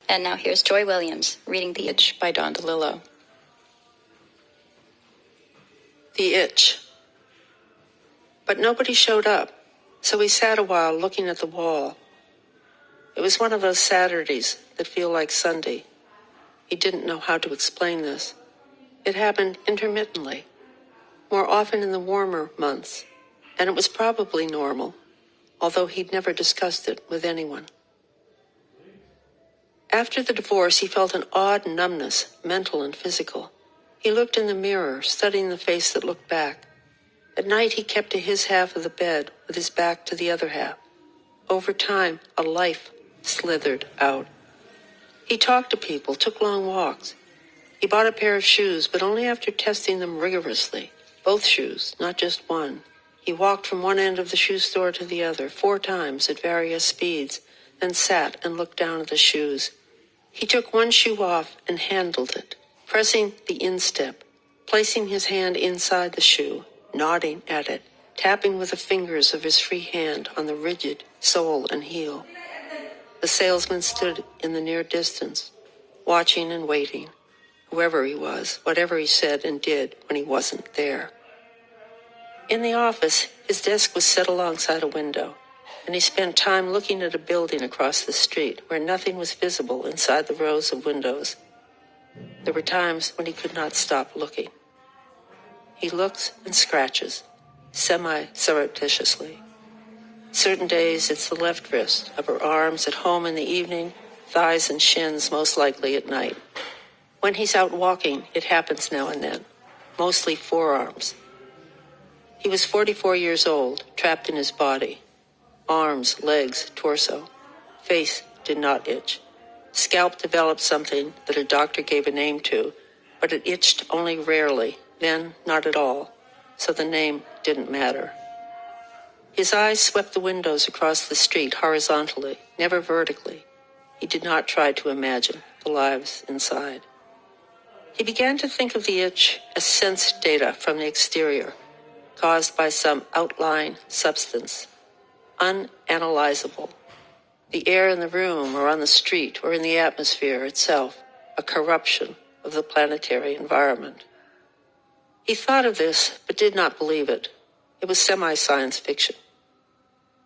And now here's Joy Williams reading The Itch by Don DeLillo. The itch. But nobody showed up, so we sat a while looking at the wall. It was one of those Saturdays that feel like Sunday. He didn't know how to explain this. It happened intermittently, more often in the warmer months, and it was probably normal, although he'd never discussed it with anyone. After the divorce, he felt an odd numbness, mental and physical. He looked in the mirror, studying the face that looked back. At night, he kept to his half of the bed, with his back to the other half. Over time, a life slithered out. He talked to people, took long walks. He bought a pair of shoes, but only after testing them rigorously. Both shoes, not just one. He walked from one end of the shoe store to the other, 4 times at various speeds, then sat and looked down at the shoes. He took one shoe off and handled it, pressing the instep, placing his hand inside the shoe, nodding at it, tapping with the fingers of his free hand on the rigid sole and heel. The salesman stood in the near distance, watching and waiting, whoever he was, whatever he said and did when he wasn't there. In the office, his desk was set alongside a window, and he spent time looking at a building across the street where nothing was visible inside the rows of windows. There were times when he could not stop looking. He looks and scratches, semi-surreptitiously. Certain days it's the left wrist, upper arms at home in the evening, thighs and shins most likely at night. When he's out walking, it happens now and then, mostly forearms. He was 44 years old, trapped in his body. Arms, legs, torso. Face did not itch. Scalp developed something that a doctor gave a name to, but it itched only rarely, then not at all, so the name didn't matter. His eyes swept the windows across the street horizontally, never vertically. He did not try to imagine the lives inside. He began to think of the itch as sense data from the exterior, caused by some outlying substance, unanalyzable. The air in the room or on the street or in the atmosphere itself, a corruption of the planetary environment. He thought of this, but did not believe it. It was semi-science fiction.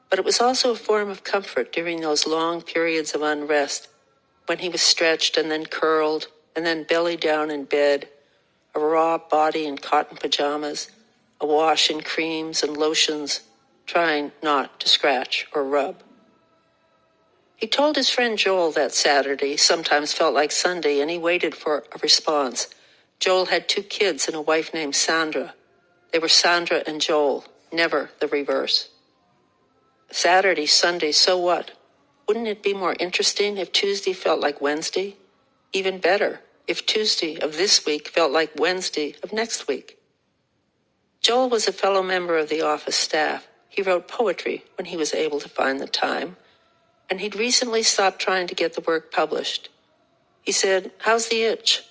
But it was also a form of comfort during those long periods of unrest, when he was stretched and then curled and then belly down in bed, a raw body in cotton pajamas, awash in creams and lotions, trying not to scratch or rub. He told his friend Joel that Saturday sometimes felt like Sunday, and he waited for a response. Joel had 2 kids and a wife named Sandra. They were Sandra and Joel, never the reverse. Saturday, Sunday, so what? Wouldn't it be more interesting if Tuesday felt like Wednesday? Even better, if Tuesday of this week felt like Wednesday of next week. Joel was a fellow member of the office staff. He wrote poetry when he was able to find the time, and he'd recently stopped trying to get the work published. He said, "How's the itch?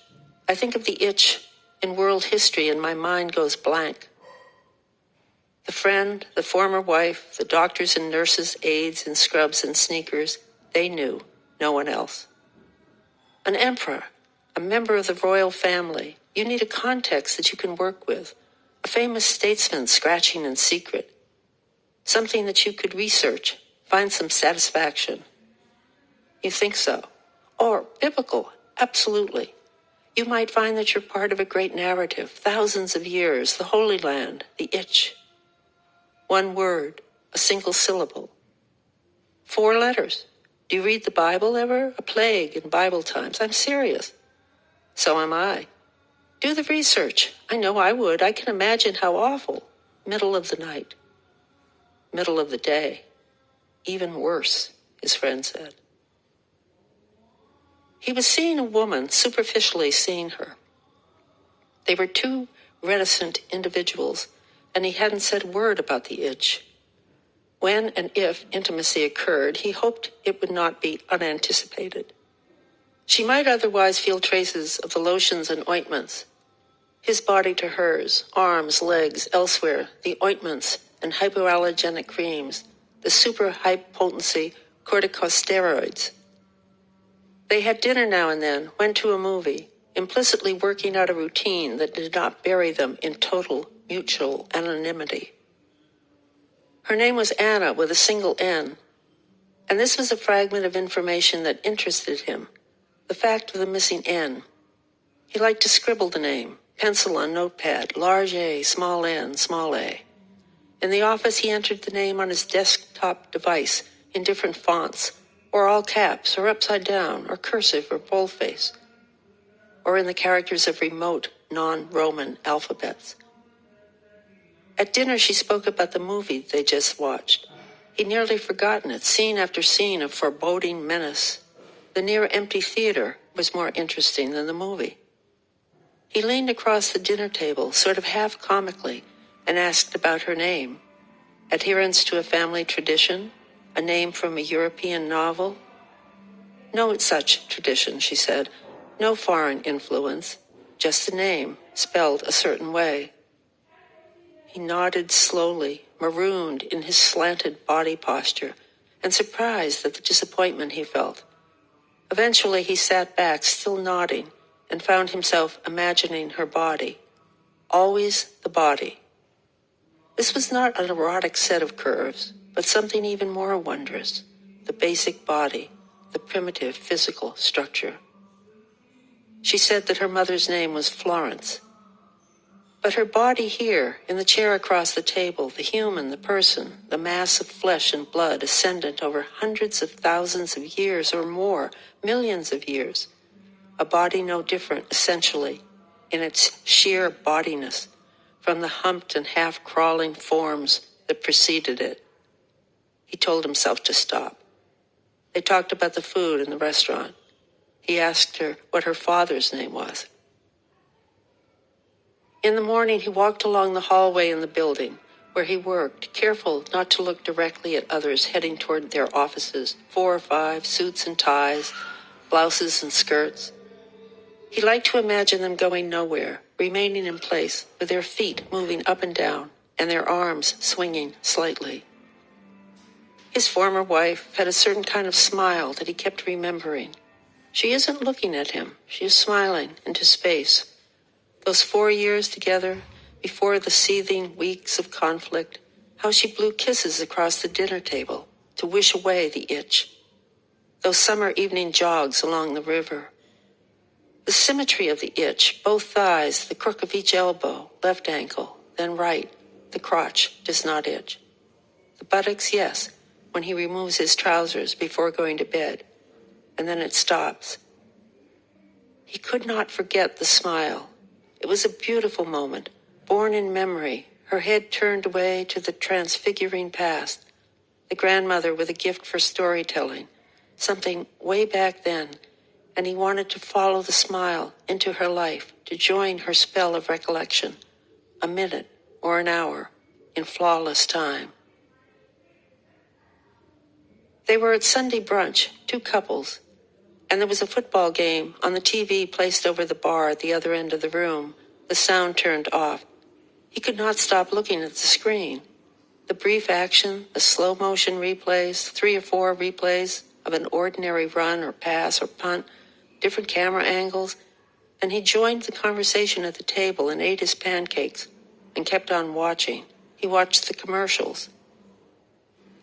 I think of the itch in world history and my mind goes blank." The friend, the former wife, the doctors and nurses, aides in scrubs and sneakers, they knew, no one else. An emperor, a member of the royal family, you need a context that you can work with. A famous statesman scratching in secret. Something that you could research, find some satisfaction. You think so? Or biblical, absolutely. You might find that you're part of a great narrative, thousands of years, the Holy Land, the itch. 1 word, a single syllable. 4 letters. Do you read the Bible ever? A plague in Bible times. I'm serious. So am I. Do the research. I know I would. I can imagine how awful. Middle of the night. Middle of the day. Even worse, his friend said. He was seeing a woman, superficially seeing her. They were 2 reticent individuals, and he hadn't said a word about the itch. When and if intimacy occurred, he hoped it would not be unanticipated. She might otherwise feel traces of the lotions and ointments. His body to hers, arms, legs, elsewhere, the ointments and hypoallergenic creams, the super high-potency corticosteroids. They had dinner now and then, went to a movie, implicitly working out a routine that did not bury them in total mutual anonymity. Her name was Anna with a single N, and this was a fragment of information that interested him, the fact of the missing N. He liked to scribble the name, pencil on notepad, large A, small n, small a. In the office, he entered the name on his desktop device in different fonts, or all caps, or upside down, or cursive, or boldface, or in the characters of remote, non-Roman alphabets. At dinner, she spoke about the movie they just watched. He'd nearly forgotten it, scene after scene of foreboding menace. The near-empty theater was more interesting than the movie. He leaned across the dinner table, sort of half-comically, and asked about her name. Adherence to a family tradition? A name from a European novel? No such tradition, she said. No foreign influence. Just a name, spelled a certain way. He nodded slowly, marooned in his slanted body posture, and surprised at the disappointment he felt. Eventually he sat back, still nodding, and found himself imagining her body. Always the body. This was not an erotic set of curves, but something even more wondrous. The basic body, the primitive physical structure. She said that her mother's name was Florence. But her body here, in the chair across the table, the human, the person, the mass of flesh and blood ascendant over hundreds of thousands of years or more, millions of years. A body no different, essentially, in its sheer bodiness, from the humped and half-crawling forms that preceded it. He told himself to stop. They talked about the food in the restaurant. He asked her what her father's name was. In the morning, he walked along the hallway in the building where he worked, careful not to look directly at others heading toward their offices, 4 or 5, suits and ties, blouses and skirts. He liked to imagine them going nowhere, remaining in place, with their feet moving up and down, and their arms swinging slightly. His former wife had a certain kind of smile that he kept remembering. She isn't looking at him. She is smiling into space. Those 4 years together, before the seething weeks of conflict, how she blew kisses across the dinner table to wish away the itch. Those summer evening jogs along the river. The symmetry of the itch, both thighs, the crook of each elbow, left ankle, then right. The crotch does not itch. The buttocks, yes, when he removes his trousers before going to bed, and then it stops. He could not forget the smile. It was a beautiful moment, born in memory, her head turned away to the transfiguring past, the grandmother with a gift for storytelling, something way back then, and he wanted to follow the smile into her life, to join her spell of recollection, a minute or an hour in flawless time. They were at Sunday brunch, 2 couples, and there was a football game on the TV placed over the bar at the other end of the room, the sound turned off. He could not stop looking at the screen. The brief action, the slow-motion replays, 3 or 4 replays of an ordinary run or pass or punt, different camera angles, and he joined the conversation at the table and ate his pancakes and kept on watching. He watched the commercials.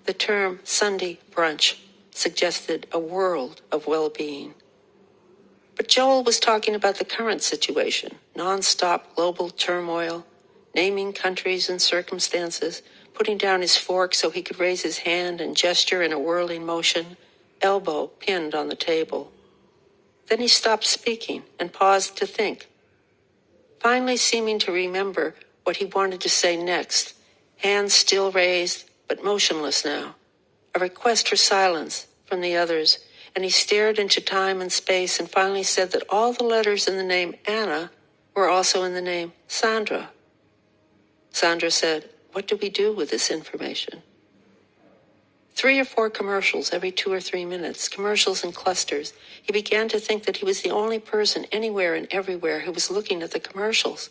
The term Sunday brunch suggested a world of well-being. But Joel was talking about the current situation, non-stop global turmoil, naming countries and circumstances, putting down his fork so he could raise his hand and gesture in a whirling motion, elbow pinned on the table. Then he stopped speaking and paused to think, finally seeming to remember what he wanted to say next, hands still raised but motionless now, a request for silence from the others, and he stared into time and space and finally said that all the letters in the name Anna were also in the name Sandra. Sandra said, "What do we do with this information?" 3 or 4 commercials every 2 or 3 minutes, commercials in clusters. He began to think that he was the only person anywhere and everywhere who was looking at the commercials.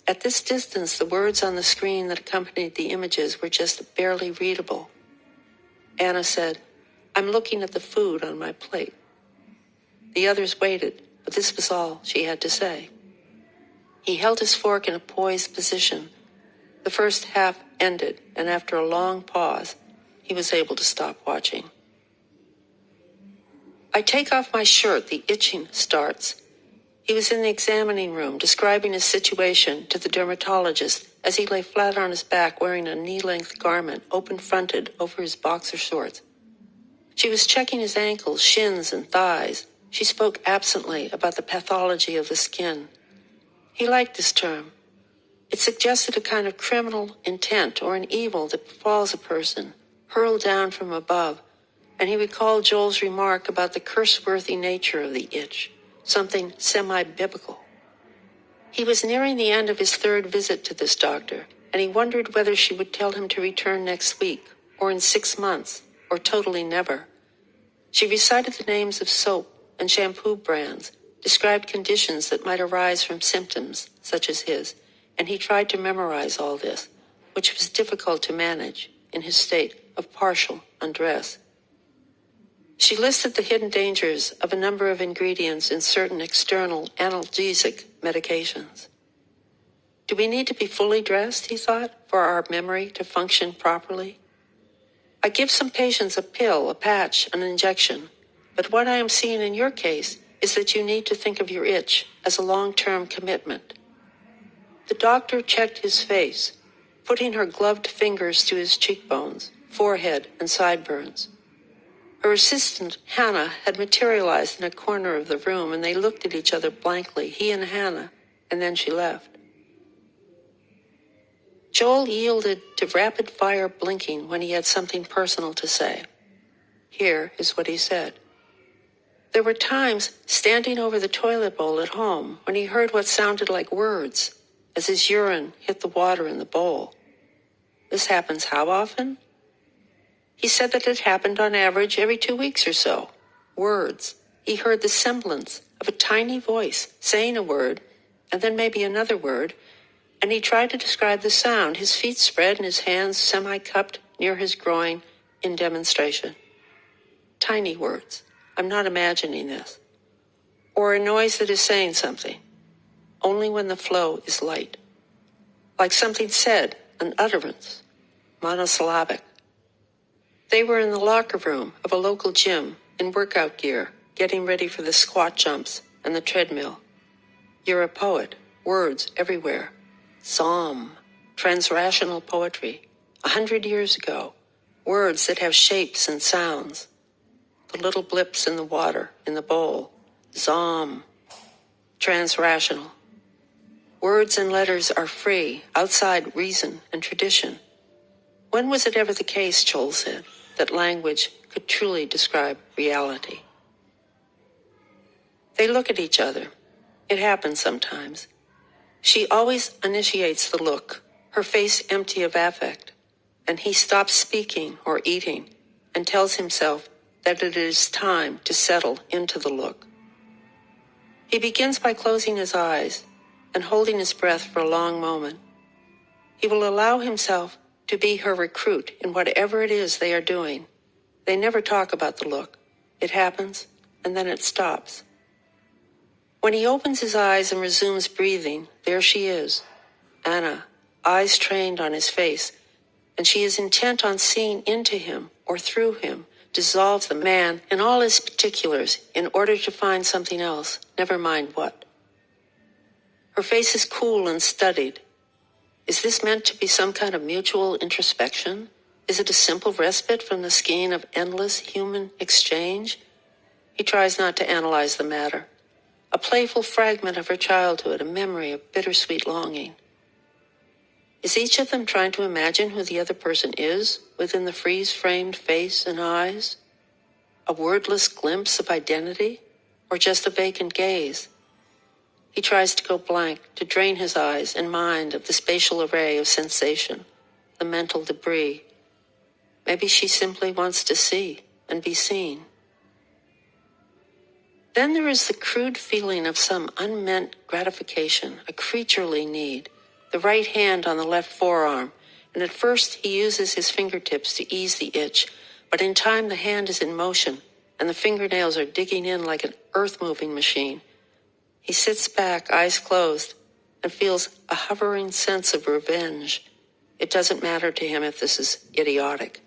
At this distance, the words on the screen that accompanied the images were just barely readable. Anna said, "I'm looking at the food on my plate." The others waited, but this was all she had to say. He held his fork in a poised position. The first half ended, and after a long pause, he was able to stop watching. I take off my shirt, the itching starts. He was in the examining room, describing his situation to the dermatologist as he lay flat on his back wearing a knee-length garment, open-fronted over his boxer shorts. She was checking his ankles, shins, and thighs. She spoke absently about the pathology of the skin. He liked this term. It suggested a kind of criminal intent or an evil that befalls a person, hurled down from above, and he recalled Joel's remark about the curse-worthy nature of the itch, something semi-biblical. He was nearing the end of his third visit to this doctor, and he wondered whether she would tell him to return next week, or in 6 months, or totally never. She recited the names of soap and shampoo brands, described conditions that might arise from symptoms such as his, and he tried to memorize all this, which was difficult to manage in his state of partial undress. She listed the hidden dangers of a number of ingredients in certain external analgesic medications. Do we need to be fully dressed, he thought, for our memory to function properly? I give some patients a pill, a patch, an injection, but what I am seeing in your case is that you need to think of your itch as a long-term commitment. The doctor checked his face, putting her gloved fingers to his cheekbones, forehead, and sideburns. Her assistant, Hannah, had materialized in a corner of the room, and they looked at each other blankly, he and Hannah, and then she left. Joel yielded to rapid-fire blinking when he had something personal to say. Here is what he said. There were times, standing over the toilet bowl at home, when he heard what sounded like words as his urine hit the water in the bowl. This happens how often? He said that it happened on average every 2 weeks or so. Words. He heard the semblance of a tiny voice saying a word, and then maybe another word, and he tried to describe the sound, his feet spread and his hands semi-cupped near his groin in demonstration. Tiny words. I'm not imagining this. Or a noise that is saying something, only when the flow is light. Like something said, an utterance, monosyllabic. They were in the locker room of a local gym in workout gear, getting ready for the squat jumps and the treadmill. You're a poet, words everywhere. Psalm, transrational poetry, 100 years ago, words that have shapes and sounds. The little blips in the water, in the bowl, Zom, transrational. Words and letters are free, outside reason and tradition. When was it ever the case, Joel said, that language could truly describe reality? They look at each other. It happens sometimes. She always initiates the look, her face empty of affect, and he stops speaking or eating and tells himself that it is time to settle into the look. He begins by closing his eyes and holding his breath for a long moment. He will allow himself to be her recruit in whatever it is they are doing. They never talk about the look. It happens, and then it stops. When he opens his eyes and resumes breathing, there she is, Anna, eyes trained on his face, and she is intent on seeing into him or through him, dissolve the man in all his particulars in order to find something else, never mind what. Her face is cool and studied. Is this meant to be some kind of mutual introspection? Is it a simple respite from the skein of endless human exchange? He tries not to analyze the matter. A playful fragment of her childhood, a memory of bittersweet longing. Is each of them trying to imagine who the other person is within the freeze-framed face and eyes? A wordless glimpse of identity, or just a vacant gaze? He tries to go blank, to drain his eyes and mind of the spatial array of sensation, the mental debris. Maybe she simply wants to see and be seen. Then there is the crude feeling of some unmeant gratification, a creaturely need, the right hand on the left forearm, and at first he uses his fingertips to ease the itch, but in time the hand is in motion, and the fingernails are digging in like an earth-moving machine. He sits back, eyes closed, and feels a hovering sense of revenge. It doesn't matter to him if this is idiotic.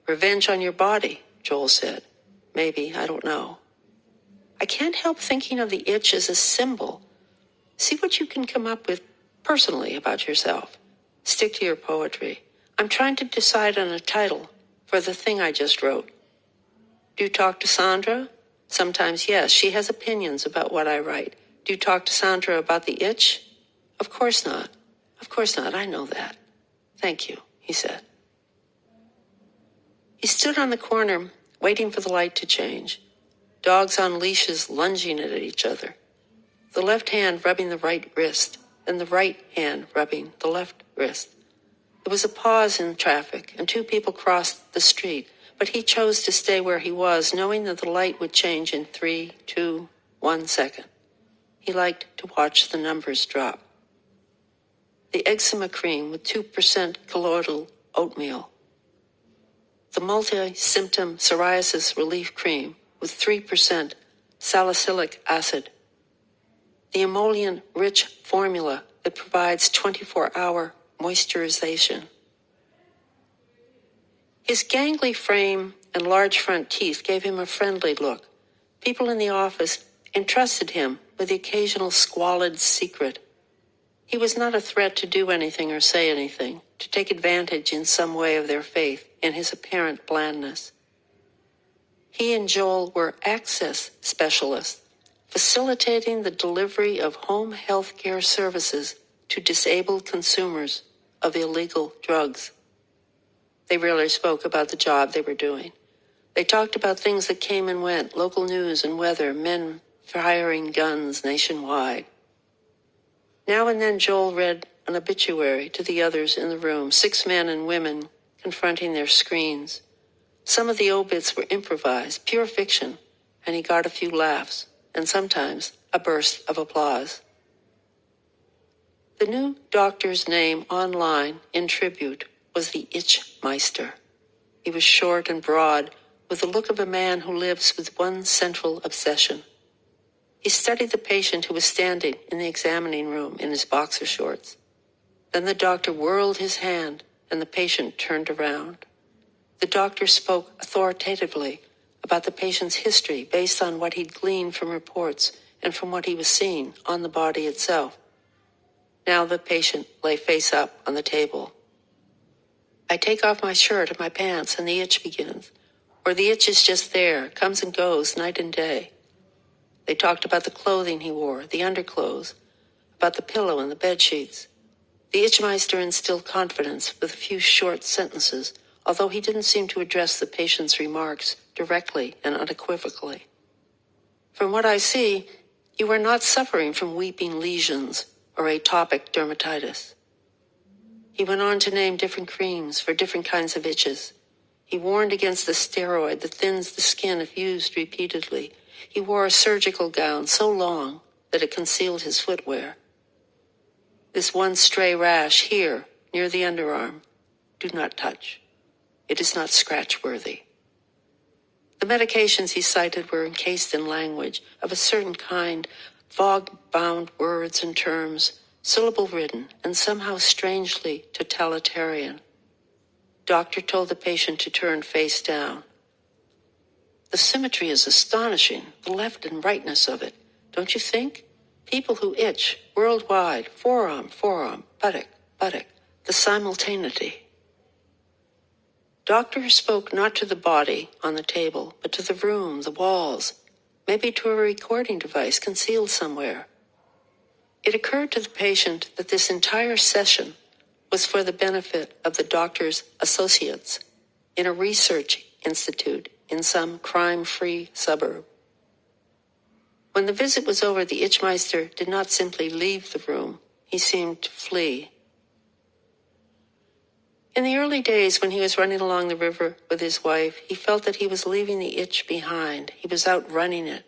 Revenge on your body, Joel said. Maybe, I don't know. I can't help thinking of the itch as a symbol. See what you can come up with personally about yourself. Stick to your poetry. I'm trying to decide on a title for the thing I just wrote. Do you talk to Sandra? Sometimes, yes. She has opinions about what I write. Do you talk to Sandra about the itch? Of course not. Of course not. I know that. Thank you, he said. He stood on the corner, waiting for the light to change. Dogs on leashes lunging at each other. The left hand rubbing the right wrist, and the right hand rubbing the left wrist. There was a pause in traffic, and two people crossed the street, but he chose to stay where he was, knowing that the light would change in 3, 2, 1 second. He liked to watch the numbers drop. The eczema cream with 2% colloidal oatmeal. The multi-symptom psoriasis relief cream with 3% salicylic acid. The emollient-rich formula that provides 24-hour moisturization. His gangly frame and large front teeth gave him a friendly look. People in the office entrusted him with the occasional squalid secret. He was not a threat to do anything or say anything, to take advantage in some way of their faith in his apparent blandness. He and Joel were access specialists, facilitating the delivery of home health care services to disabled consumers of illegal drugs. They rarely spoke about the job they were doing. They talked about things that came and went, local news and weather, men firing guns nationwide. Now and then Joel read an obituary to the others in the room, 6 men and women confronting their screens. Some of the obits were improvised, pure fiction, and he got a few laughs, and sometimes a burst of applause. The new doctor's name online in tribute was the Itchmeister. He was short and broad, with the look of a man who lives with one central obsession. He studied the patient who was standing in the examining room in his boxer shorts. Then the doctor whirled his hand, and the patient turned around. The doctor spoke authoritatively about the patient's history based on what he'd gleaned from reports and from what he was seeing on the body itself. Now the patient lay face up on the table. I take off my shirt and my pants and the itch begins. Or the itch is just there, comes and goes night and day. They talked about the clothing he wore, the underclothes, about the pillow and the bed sheets. The Itchmeister instilled confidence with a few short sentences, although he didn't seem to address the patient's remarks directly and unequivocally. From what I see, you are not suffering from weeping lesions or atopic dermatitis. He went on to name different creams for different kinds of itches. He warned against the steroid that thins the skin if used repeatedly. He wore a surgical gown so long that it concealed his footwear. This one stray rash here, near the underarm, do not touch. It is not scratch-worthy. The medications he cited were encased in language of a certain kind, fog-bound words and terms, syllable-ridden and somehow strangely totalitarian. Doctor told the patient to turn face down. The symmetry is astonishing, the left and rightness of it, don't you think? People who itch, worldwide, forearm, buttock, the simultaneity. Doctor spoke not to the body on the table, but to the room, the walls, maybe to a recording device concealed somewhere. It occurred to the patient that this entire session was for the benefit of the doctor's associates in a research institute in some crime-free suburb. When the visit was over, the Itchmeister did not simply leave the room. He seemed to flee. In the early days when he was running along the river with his wife, he felt that he was leaving the itch behind. He was outrunning it.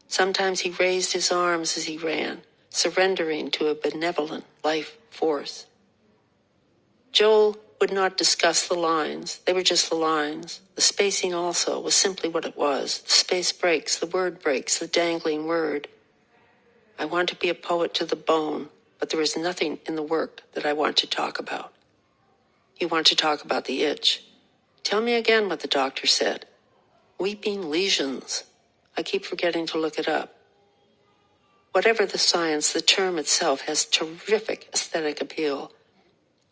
Sometimes he raised his arms as he ran, surrendering to a benevolent life force. Joel would not discuss the lines. They were just the lines. The spacing also was simply what it was. The space breaks, the word breaks, the dangling word. I want to be a poet to the bone, but there is nothing in the work that I want to talk about. You want to talk about the itch. Tell me again what the doctor said. Weeping lesions. I keep forgetting to look it up. Whatever the science, the term itself has terrific aesthetic appeal.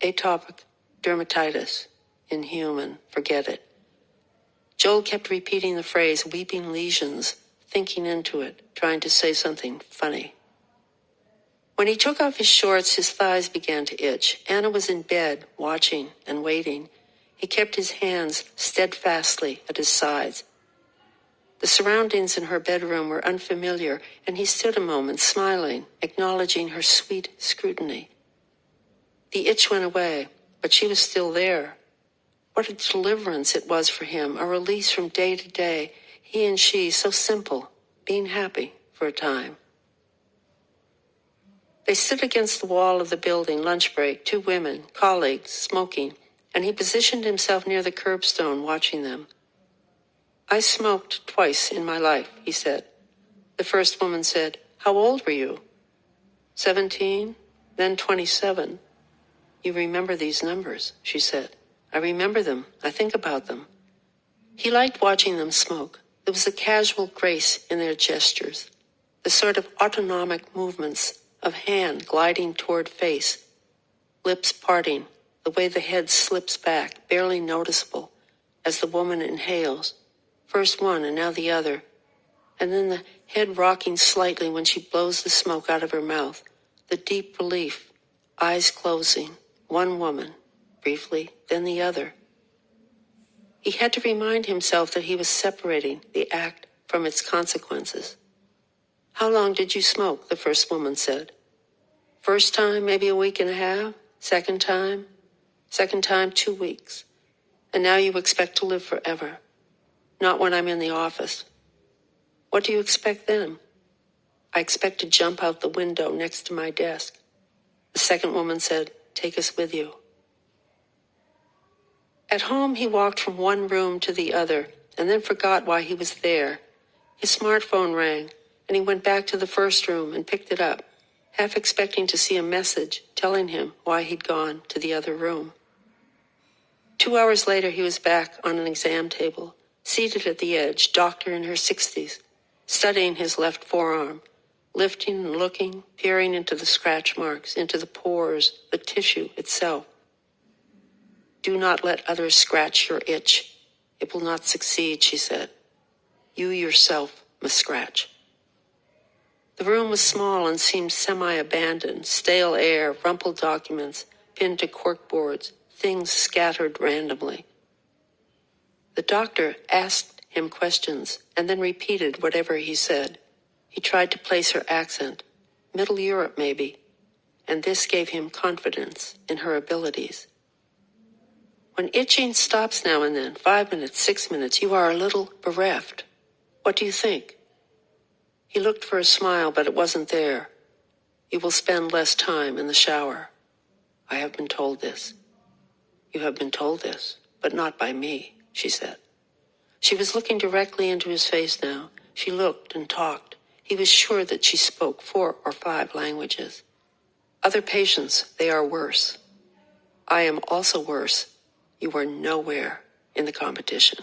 Atopic dermatitis, inhuman, forget it. Joel kept repeating the phrase weeping lesions, thinking into it, trying to say something funny. When he took off his shorts, his thighs began to itch. Anna was in bed, watching and waiting. He kept his hands steadfastly at his sides. The surroundings in her bedroom were unfamiliar, and he stood a moment, smiling, acknowledging her sweet scrutiny. The itch went away, but she was still there. What a deliverance it was for him, a release from day to day, he and she, so simple, being happy for a time. They stood against the wall of the building, lunch break, two women, colleagues, smoking, and he positioned himself near the curbstone, watching them. I smoked twice in my life, he said. The first woman said, How old were you? 17, then 27. You remember these numbers, she said. I remember them. I think about them. He liked watching them smoke. There was a casual grace in their gestures, the sort of autonomic movements of hand gliding toward face, lips parting, the way the head slips back, barely noticeable, as the woman inhales, first one and now the other, and then the head rocking slightly when she blows the smoke out of her mouth, the deep relief, eyes closing, one woman, briefly, then the other. He had to remind himself that he was separating the act from its consequences. How long did you smoke? The first woman said. First time, maybe a week and a half. Second time, 2 weeks. And now you expect to live forever. Not when I'm in the office. What do you expect then? I expect to jump out the window next to my desk. The second woman said, Take us with you. At home, he walked from one room to the other and then forgot why he was there. His smartphone rang, and he went back to the first room and picked it up, half expecting to see a message telling him why he'd gone to the other room. 2 hours later, he was back on an exam table, seated at the edge, doctor in her 60s, studying his left forearm, lifting and looking, peering into the scratch marks, into the pores, the tissue itself. Do not let others scratch your itch. It will not succeed, she said. You yourself must scratch. The room was small and seemed semi-abandoned, stale air, rumpled documents, pinned to corkboards, things scattered randomly. The doctor asked him questions and then repeated whatever he said. He tried to place her accent, Middle Europe maybe, and this gave him confidence in her abilities. When itching stops now and then, 5 minutes, 6 minutes, you are a little bereft. What do you think? He looked for a smile, but it wasn't there. You will spend less time in the shower. I have been told this. You have been told this, but not by me, she said. She was looking directly into his face now. She looked and talked. He was sure that she spoke 4 or 5 languages. Other patients, they are worse. I am also worse. You are nowhere in the competition.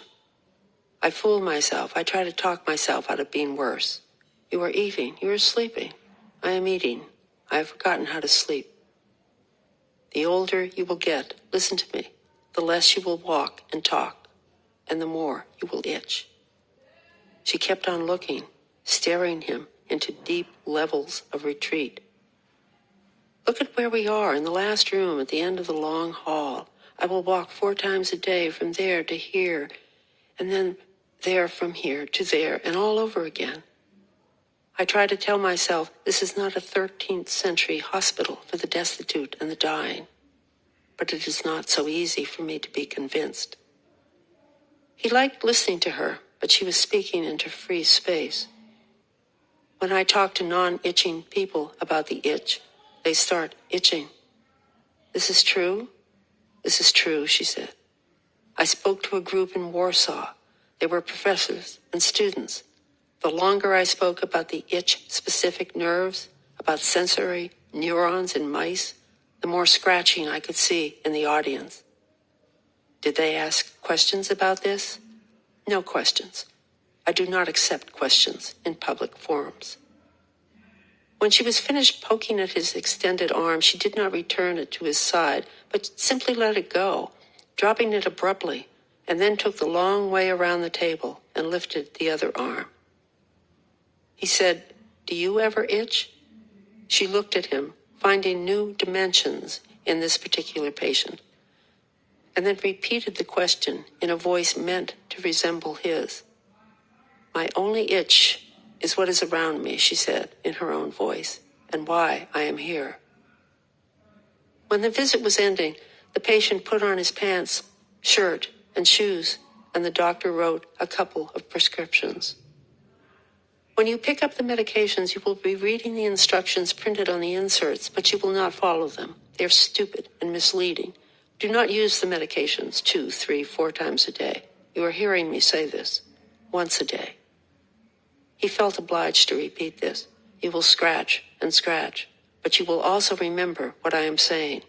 I fool myself. I try to talk myself out of being worse. You are eating. You are sleeping. I am eating. I have forgotten how to sleep. The older you will get, listen to me, the less you will walk and talk, and the more you will itch. She kept on looking, staring him into deep levels of retreat. Look at where we are, in the last room at the end of the long hall. I will walk 4 times a day from there to here, and then there from here to there, and all over again. I try to tell myself this is not a 13th century hospital for the destitute and the dying, but it is not so easy for me to be convinced. He liked listening to her, but she was speaking into free space. When I talk to non-itching people about the itch, they start itching. This is true? This is true, she said. I spoke to a group in Warsaw. They were professors and students. The longer I spoke about the itch-specific nerves, about sensory neurons in mice, the more scratching I could see in the audience. Did they ask questions about this? No questions. I do not accept questions in public forums. When she was finished poking at his extended arm, she did not return it to his side, but simply let it go, dropping it abruptly, and then took the long way around the table and lifted the other arm. He said, "Do you ever itch?" She looked at him, finding new dimensions in this particular patient, and then repeated the question in a voice meant to resemble his. "My only itch is what is around me," she said in her own voice, "and why I am here." When the visit was ending, the patient put on his pants, shirt, and shoes, and the doctor wrote a couple of prescriptions. When you pick up the medications, you will be reading the instructions printed on the inserts, but you will not follow them. They are stupid and misleading. Do not use the medications 2, 3, 4 times a day. You are hearing me say this. Once a day. He felt obliged to repeat this. You will scratch and scratch, but you will also remember what I am saying.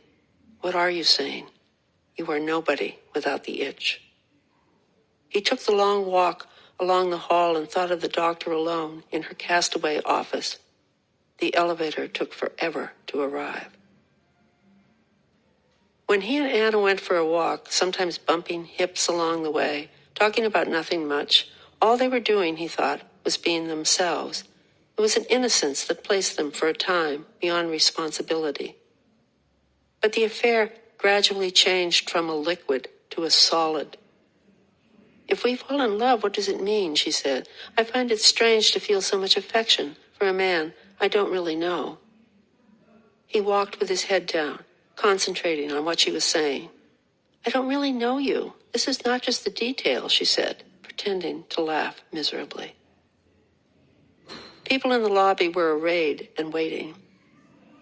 What are you saying? You are nobody without the itch. He took the long walk along the hall and thought of the doctor alone in her castaway office. The elevator took forever to arrive. When he and Anna went for a walk, sometimes bumping hips along the way, talking about nothing much, all they were doing, he thought, was being themselves. It was an innocence that placed them for a time beyond responsibility. But the affair gradually changed from a liquid to a solid. If we fall in love, what does it mean? She said. I find it strange to feel so much affection for a man I don't really know. He walked with his head down, concentrating on what she was saying. I don't really know you. This is not just the detail, she said, pretending to laugh miserably. People in the lobby were arrayed and waiting.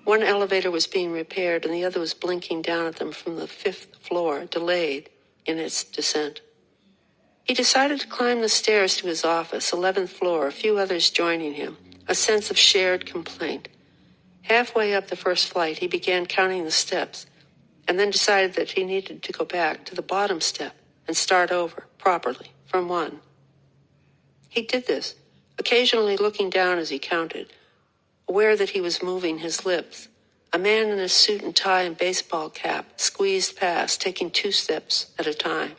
One elevator was being repaired and the other was blinking down at them from the 5th floor, delayed in its descent. He decided to climb the stairs to his office, 11th floor, a few others joining him, a sense of shared complaint. Halfway up the first flight, he began counting the steps and then decided that he needed to go back to the bottom step and start over properly from 1. He did this, occasionally looking down as he counted, aware that he was moving his lips. A man in a suit and tie and baseball cap squeezed past, taking 2 steps at a time.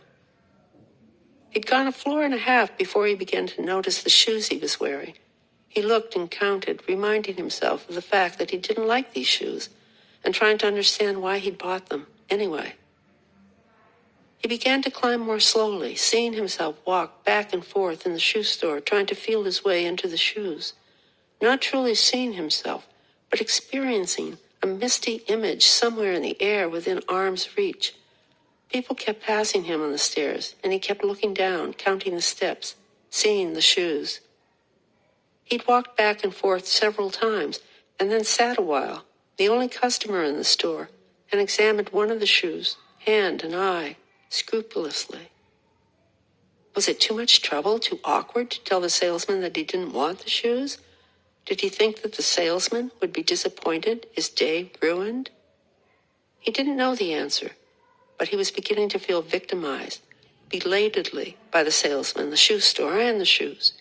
He'd gone a floor and a half before he began to notice the shoes he was wearing. He looked and counted, reminding himself of the fact that he didn't like these shoes and trying to understand why he'd bought them anyway. He began to climb more slowly, seeing himself walk back and forth in the shoe store, trying to feel his way into the shoes. Not truly seeing himself, but experiencing a misty image somewhere in the air within arm's reach. People kept passing him on the stairs, and he kept looking down, counting the steps, seeing the shoes. He'd walked back and forth several times, and then sat a while, the only customer in the store, and examined one of the shoes, hand and eye, scrupulously. Was it too much trouble, too awkward to tell the salesman that he didn't want the shoes? Did he think that the salesman would be disappointed, his day ruined? He didn't know the answer, but he was beginning to feel victimized, belatedly, by the salesman, the shoe store, and the shoes,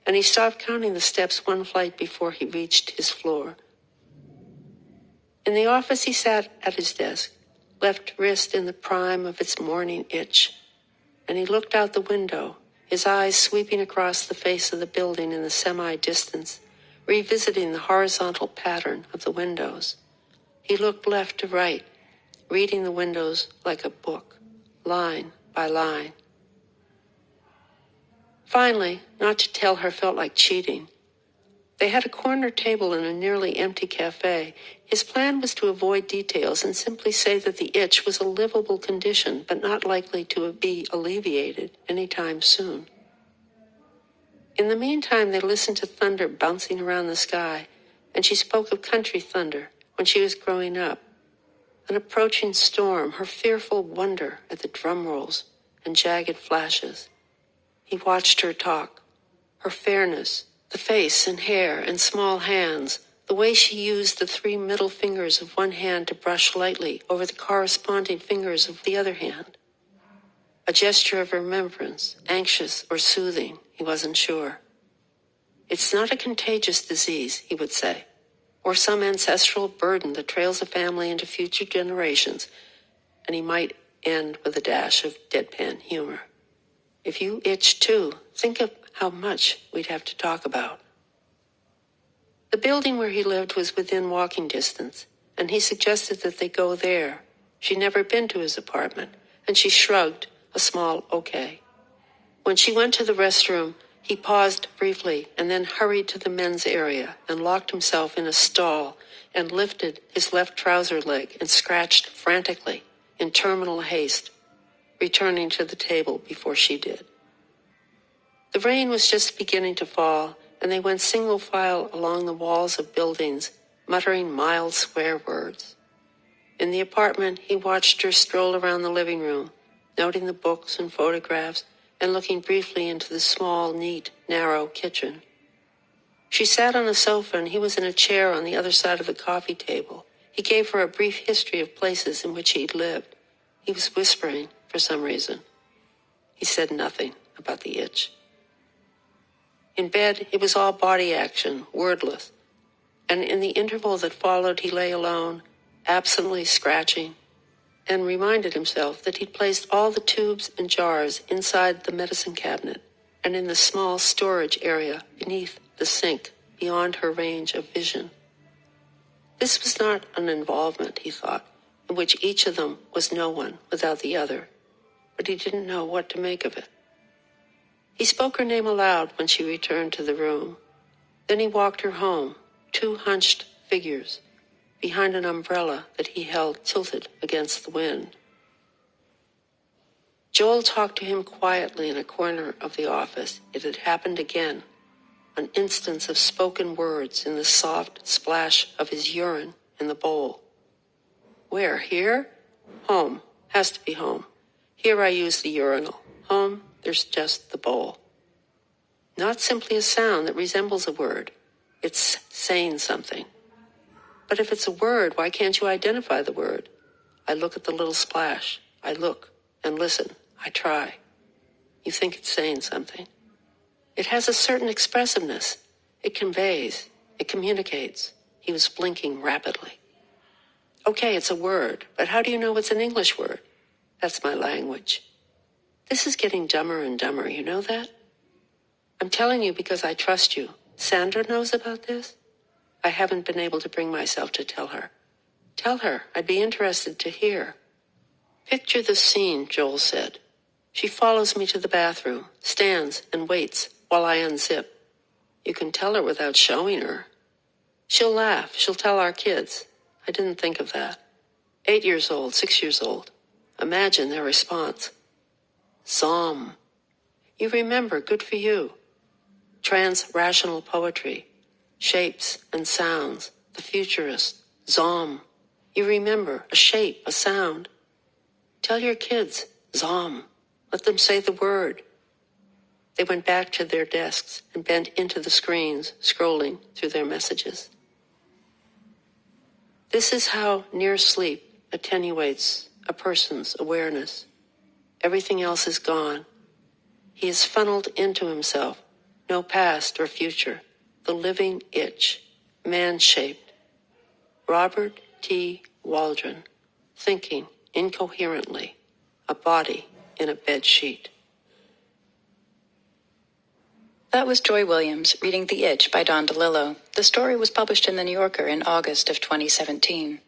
and he stopped counting the steps 1 flight before he reached his floor. In the office he sat at his desk, left wrist in the prime of its morning itch, and he looked out the window, his eyes sweeping across the face of the building in the semi-distance, revisiting the horizontal pattern of the windows. He looked left to right, reading the windows like a book, line by line. Finally, not to tell her felt like cheating. They had a corner table in a nearly empty cafe. His plan was to avoid details and simply say that the itch was a livable condition, but not likely to be alleviated any time soon. In the meantime, they listened to thunder bouncing around the sky, and she spoke of country thunder when she was growing up. an approaching storm, her fearful wonder at the drum rolls and jagged flashes. He watched her talk, her fairness, the face and hair and small hands, the way she used the 3 middle fingers of one hand to brush lightly over the corresponding fingers of the other hand. A gesture of remembrance, anxious or soothing, he wasn't sure. It's not a contagious disease, he would say, or some ancestral burden that trails a family into future generations, and he might end with a dash of deadpan humor. If you itch too, think of how much we'd have to talk about. The building where he lived was within walking distance, and he suggested that they go there. She'd never been to his apartment, and she shrugged a small okay. When she went to the restroom, he paused briefly and then hurried to the men's area and locked himself in a stall and lifted his left trouser leg and scratched frantically in terminal haste, returning to the table before she did. The rain was just beginning to fall, and they went single file along the walls of buildings, muttering mild swear words. In the apartment, he watched her stroll around the living room, noting the books and photographs, and looking briefly into the small, neat, narrow kitchen. She sat on a sofa, and he was in a chair on the other side of the coffee table. He gave her a brief history of places in which he'd lived. He was whispering for some reason. He said nothing about the itch. In bed, it was all body action, wordless, and in the interval that followed, he lay alone, absently scratching, and reminded himself that he'd placed all the tubes and jars inside the medicine cabinet and in the small storage area beneath the sink beyond her range of vision. This was not an involvement, he thought, in which each of them was no one without the other, but he didn't know what to make of it. He spoke her name aloud when she returned to the room. Then he walked her home, 2 hunched figures, behind an umbrella that he held tilted against the wind. Joel talked to him quietly in a corner of the office. It had happened again, an instance of spoken words in the soft splash of his urine in the bowl. Where, here? Home. Has to be home. Here I use the urinal. Home, there's just the bowl. Not simply a sound that resembles a word. It's saying something. But if it's a word, why can't you identify the word? I look at the little splash. I look and listen. I try. You think it's saying something. It has a certain expressiveness. It conveys. It communicates. He was blinking rapidly. Okay, it's a word, but how do you know it's an English word? That's my language. This is getting dumber and dumber, you know that? I'm telling you because I trust you. Sandra knows about this? I haven't been able to bring myself to tell her. Tell her, I'd be interested to hear. Picture the scene, Joel said. She follows me to the bathroom, stands and waits while I unzip. You can tell her without showing her. She'll laugh. She'll tell our kids. I didn't think of that. 8 years old, 6 years old. Imagine their response. Zom. You remember, good for you. Trans-rational poetry. Shapes and sounds. The futurist. Zom. You remember, a shape, a sound. Tell your kids, Zom. Let them say the word. They went back to their desks and bent into the screens, scrolling through their messages. This is how near sleep attenuates a person's awareness. Everything else is gone. He is funneled into himself, no past or future, the living itch, man-shaped. Robert T. Waldron, thinking incoherently, a body in a bed sheet. That was Joy Williams reading The Itch by Don DeLillo. The story was published in The New Yorker in August of 2017.